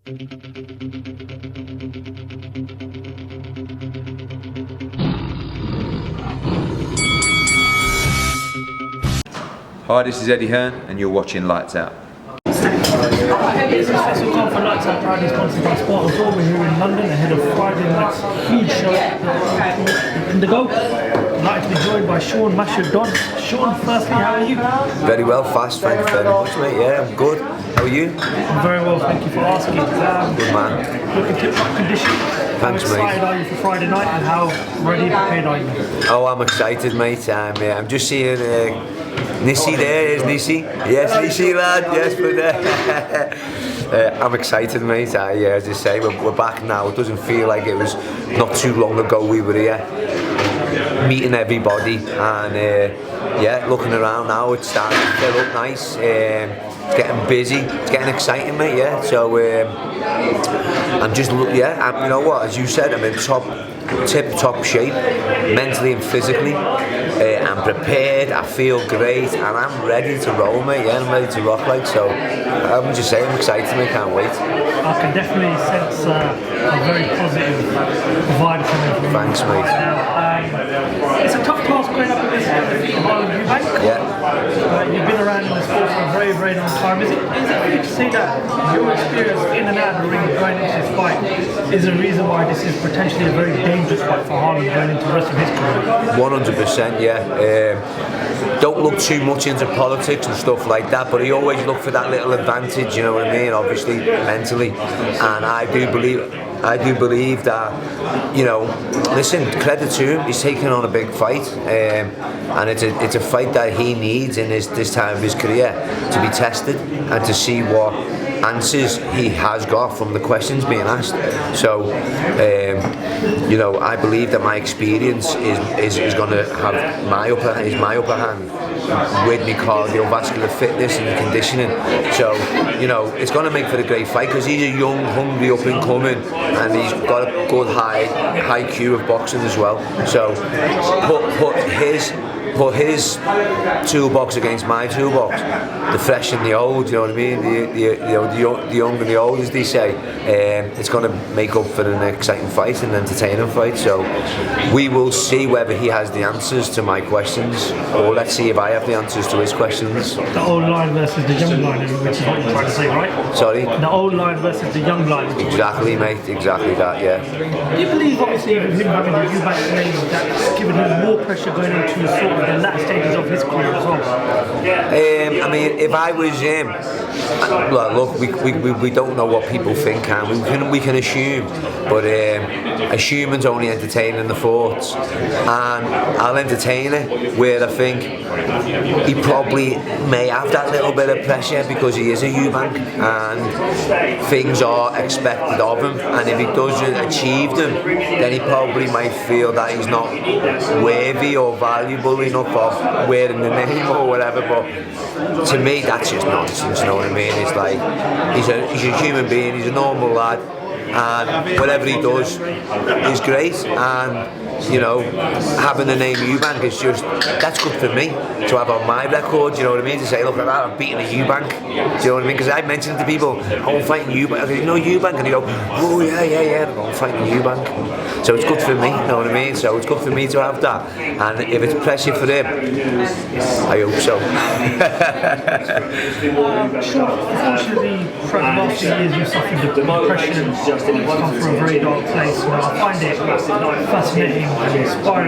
Hi, this is Eddie Hearn, and you're watching Lights Out. This is Faisal for Lights Out, proudly sponsored by Spartans Law. We're here in London ahead of Friday night's huge show at Indigo. I'd like to be joined by Sean Dodd. Sean, firstly, how are you? Very well, fast, thank you very much, mate. Yeah, I'm good. How are you? I'm very well, thank you for asking. Good man. Looking tip-top condition. Thanks, how excited mate. are you for Friday night, and how ready prepared are you? Oh, I'm excited, mate. I'm just seeing Nissi there. Is Nissi? Yes, Nissi, lad. Yes, but I'm excited, mate. As I say, we're back now. It doesn't feel like it was not too long ago we were here, meeting everybody, and looking around now, it's starting to fill up nice. It's getting busy, it's getting exciting, mate. Yeah, so I'm just you know what? As you said, I'm in tip-top shape, mentally and physically. I'm prepared. I feel great, and I'm ready to roll, mate. Yeah, I'm ready to rock, like. So I'm just saying, I'm excited, mate. Can't wait. I can definitely sense a very positive vibe coming from you. Thanks, mate. It's a tough task going up against Harlem Eubank. Yeah. You've been around in the sport for a very, very long time. Is it fair to say that your experience in and out of the ring going into this fight is a reason why this is potentially a very dangerous fight for Harlem going into the rest of his career? 100%, yeah. Don't look too much into politics and stuff like that, but he always look for that little advantage, you know what I mean, obviously, mentally. And I do believe that, you know, listen, credit to him, he's taking on a big fight, and it's a fight that he needs in this time of his career to be tested and to see what answers he has got from the questions being asked. So, you know, I believe that my experience is going to have my upper hand with my cardiovascular fitness and conditioning. So, you know, it's going to make for a great fight because he's a young, hungry, up and coming, and he's got a good high Q of boxing as well. So, put his toolbox against my toolbox, the fresh and the old, you know what I mean, the young and the old, as they say. It's going to make up for an exciting fight and entertaining fight. So we will see whether he has the answers to my questions, or let's see if I have the answers to his questions. The old line versus the young line, which is what you're trying to say, right? Sorry? The old line versus the young line. Exactly, mate, exactly that, yeah. Do you believe, obviously, with him having the Eubank name, that's given him more pressure going into sort of the latter stages of his career as well? I mean, if I was him, look, we don't know what people think, can we can assume, but assuming's only entertaining the thoughts, and I'll entertain it where I think he probably may have that little bit of pressure because he is a Eubank and things are expected of him, and if he doesn't achieve them, then he probably might feel that he's not worthy or valuable enough of wearing the name or whatever. But to me, that's just nonsense, you know what I mean? It's like he's a human being, he's a normal lad, and whatever he does is great. And you know, having the name Eubank is that's good for me to have on my record, you know what I mean? To say, look at that, I'm beating a Eubank, do you know what I mean? Because I mentioned to people, I'm fighting Eubank, I go, you know Eubank? And they go, oh yeah, I'm fighting Eubank. So it's good for me, you know what I mean? So it's good for me to have that, and if it's pressure for him, I hope so. Sure, unfortunately, for the last few years you've suffered depression, you've come from a very dark place. I find it fascinating and inspiring.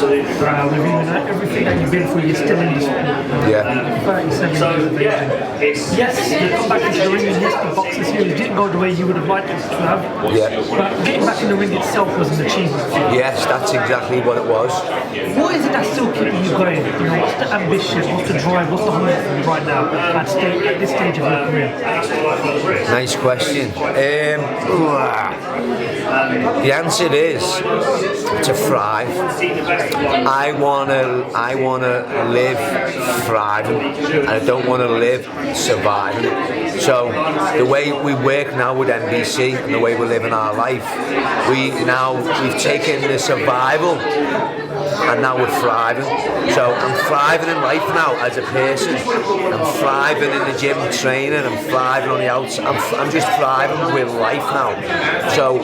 With everything that you've been through, you're still in the sport. Yeah. 37 years of age. Yes, you come back into the ring, and yes, the boxing series didn't go the way you would have liked it to have. Yeah. But getting back in the ring itself was an achievement. Yes, that's exactly what it was. What is it that's still keeping you going? You know, what's the ambition, what's the drive, what's the hunger for you right now at this stage of your career? Nice question. The answer is to thrive. I wanna live thriving, and I don't wanna live surviving. So the way we work now with NBC and the way we're living our life, we've taken the survival and now we're thriving. So I'm thriving in life now as a person. I'm thriving in the gym training. I'm thriving on the outside. I'm just thriving with life now. So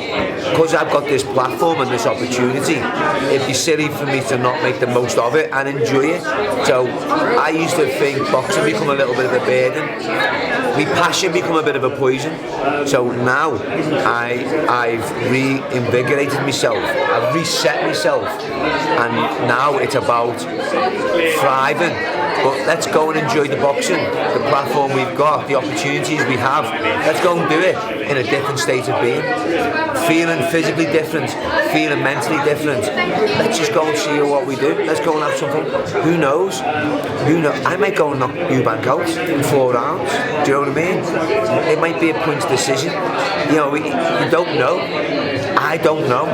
because I've got this platform and this opportunity, it'd be silly for me to not make the most of it and enjoy it. So I used to think boxing become a little bit of a burden. My passion become a bit of a poison. So now I've reinvigorated myself. I've reset myself, and now it's about thriving. But let's go and enjoy the boxing, the platform we've got, the opportunities we have. Let's go and do it in a different state of being. Feeling physically different, feeling mentally different. Let's just go and see what we do. Let's go and have some fun. Who knows? I might go and knock Eubank out in 4 rounds. Do you know what I mean? It might be a points decision. You know, you don't know. I don't know.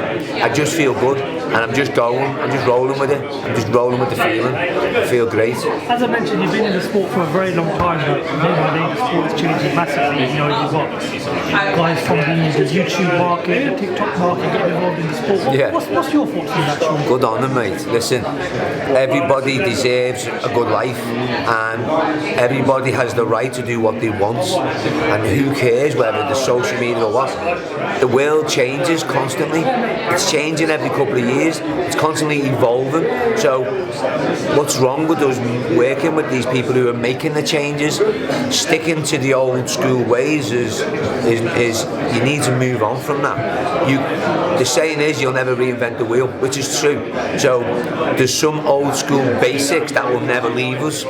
I just feel good, and I'm just going. I'm just rolling with it. I'm just rolling with the feeling. I feel great. As I mentioned, you've been in the sport for a very long time, but nowadays the sport is changing massively. You know, you've got guys from the YouTube market, the TikTok market getting involved in the sport. Yeah. What's your thoughts on that, Sean? Good on them, mate. Listen, everybody deserves a good life, and everybody has the right to do what they want. And who cares whether it's social media or what? The world changes constantly. It's changing every couple of years. It's constantly evolving. So what's wrong with us working with these people who are making the changes? Sticking to the old school ways is you need to move on from that. The saying is you'll never reinvent the wheel, which is true. So there's some old school basics that will never leave us.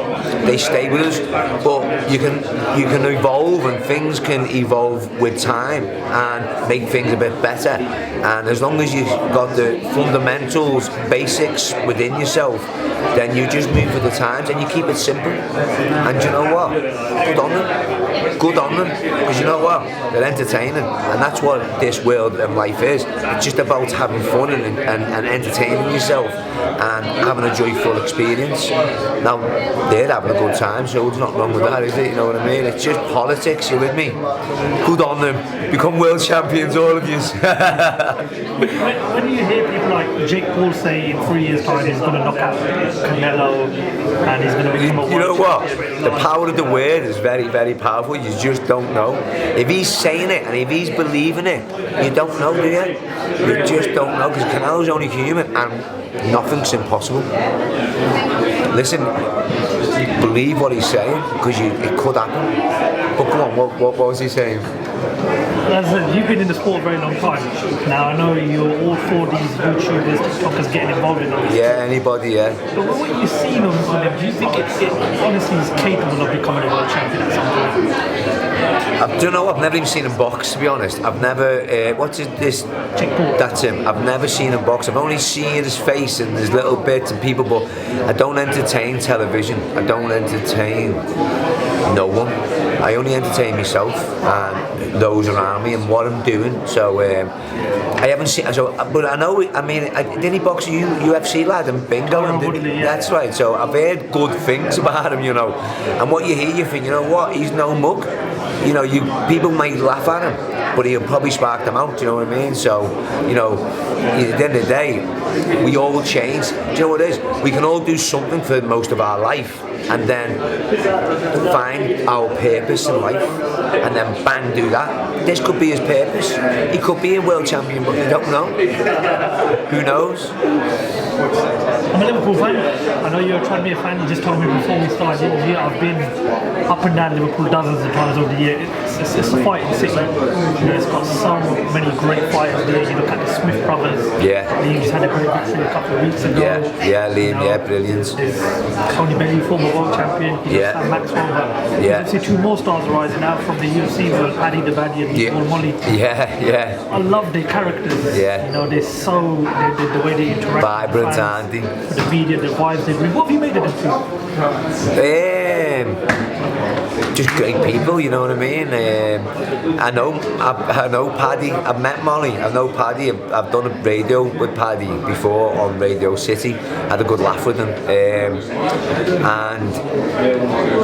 They stay with us, but you can evolve, and things can evolve with time and make things a bit better. And as long as you've got the fundamentals, basics within yourself, then you just move with the times and you keep it simple. And you know what? Good on them. Good on them. Because you know what? They're entertaining. And that's what this world and life is. It's just about having fun and entertaining yourself and having a joyful experience. Now, they're having a good time, so there's not wrong with that, is it? You know what I mean? It's just politics, you with me? Good on them. Become world champions, all of you. When you hear people like Jake Paul say in 3 years' time he's going to knock out Canelo and he's going to become a world You know what? champion, The power of the word is very, very powerful. You just don't know. If he's saying it and if he's believing it, you don't know, do you? You just don't know, because Canelo's only human and nothing's impossible. Listen, believe what he's saying, because it could happen. But come on, what was he saying? As I said, you've been in the sport a very long time. Now I know you're all for these YouTubers, TikTokers getting involved in all this. Yeah, anybody, yeah. But what you've seen on them, do you think it honestly is capable of becoming a world champion at some point? I don't know, I've never even seen him box, to be honest. I've never, what's this? Jake Paul. That's him. I've never seen him box. I've only seen his face and his little bits and people, but I don't entertain television. I don't entertain no one. I only entertain myself and those around me and what I'm doing. So I haven't seen. So, but I know. I mean, didn't he box a UFC lad and bingo? And Yeah. That's right. So I've heard good things about him, you know. And what you hear, you think, you know what? He's no mug. You know, people might laugh at him, but he'll probably spark them out. Do you know what I mean? So, you know, at the end of the day, we all change. Do you know what it is? We can all do something for most of our life, and then find our purpose in life, and then bang, do that. This could be his purpose. He could be a world champion, but you don't know. Who knows? I'm a Liverpool fan. I know you're trying to be a fan. You just told me before we started the interview, I've been up and down Liverpool dozens of times over the year. It's a fighting city. You know, it's got so many great fighters there. You look at the Smith brothers. Yeah. Liam just had a great victory a couple of weeks ago. Yeah, Liam, yeah, brilliant. Tony Bellew, former world champion. Yeah. Sam Maxwell. But Yeah. you see 2 more stars rising out from the UFC, Paddy the Baddy and Paul Molly. Yeah. I love their characters. Yeah. You know, they're so the way they interact. Vibrant, with fans, Andy. with the media, the vibes they bring. What have you made of them? just great people, you know what I mean? I know Paddy. I've met Molly. I know Paddy. I've done a radio with Paddy before on Radio City. Had a good laugh with him, and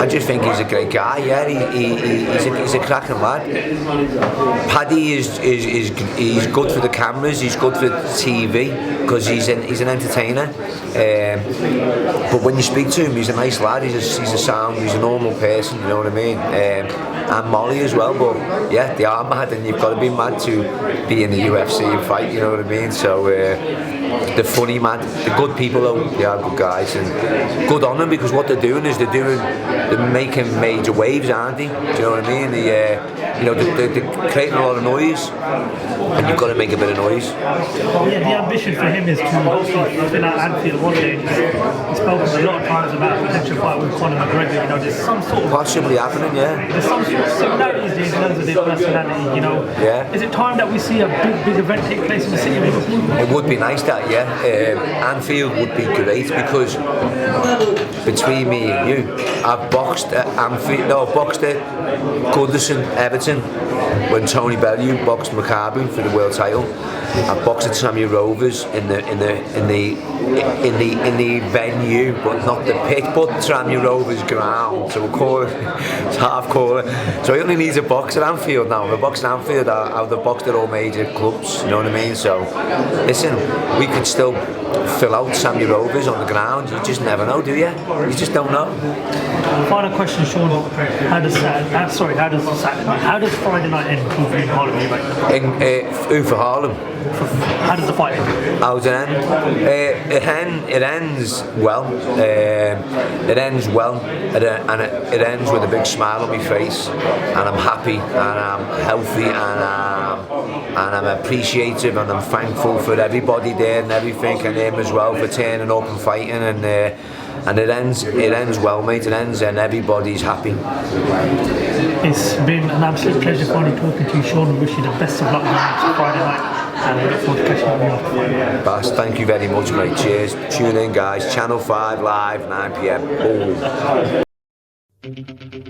I just think he's a great guy. Yeah, he's a cracking lad. Paddy he's good for the cameras. He's good for TV because he's an entertainer. But when you speak to him, he's a nice lad. He's a sound. He's a normal person. You know what I mean? And Molly as well. But yeah, they are mad, and you've got to be mad to be in the UFC and fight. You know what I mean? So they're funny, mad. They're good people, though. They are good guys, and good on them because what they're doing is they're making major waves, aren't they? Do you know what I mean? They're creating a lot of noise, and you've got to make a bit of noise. Well, yeah, the ambition for him is to fill out Anfield one day. He's spoken a lot of times about a potential fight with Conor McGregor. You know, there's some sort of possibly happening, yeah. There's some sort of similarities in terms of their personality. You know, yeah. Is it time that we see a big event take place in the city of Liverpool? It would be nice that, yeah. Anfield would be great because between me and you, I've boxed at Anfield. No, I've boxed at Goodison, Everton, when Tony Bellew boxed Maccabi for the world title. I've boxed at Samuel Rovers in the venue, but not the pitch, but Samuel Rovers ground. So we'll call it's half quarter. So he only needs a box at Anfield now. If I box at Anfield, I've boxed at all major clubs. You know what I mean? So listen, we could still fill out Samuel Rovers on the ground. You just never know, do you? You just don't know. Final question, Sean. How does Friday night end in Harlem Eubank? For Harlem. How does the fight end? How does it end? It ends well. It ends well, and it ends with a big smile on my face, and I'm happy, and I'm healthy, and I'm appreciative, and I'm thankful for everybody there and everything, and him as well for turning up and fighting, and it ends well, mate. It ends and everybody's happy. It's been an absolute pleasure finally talking to you, Sean, and wish you the best of luck on Friday night. And I look forward to catching up with you. Bass, thank you very much, mate. Cheers. Tune in, guys. Channel 5 live, 9 p.m. Boom.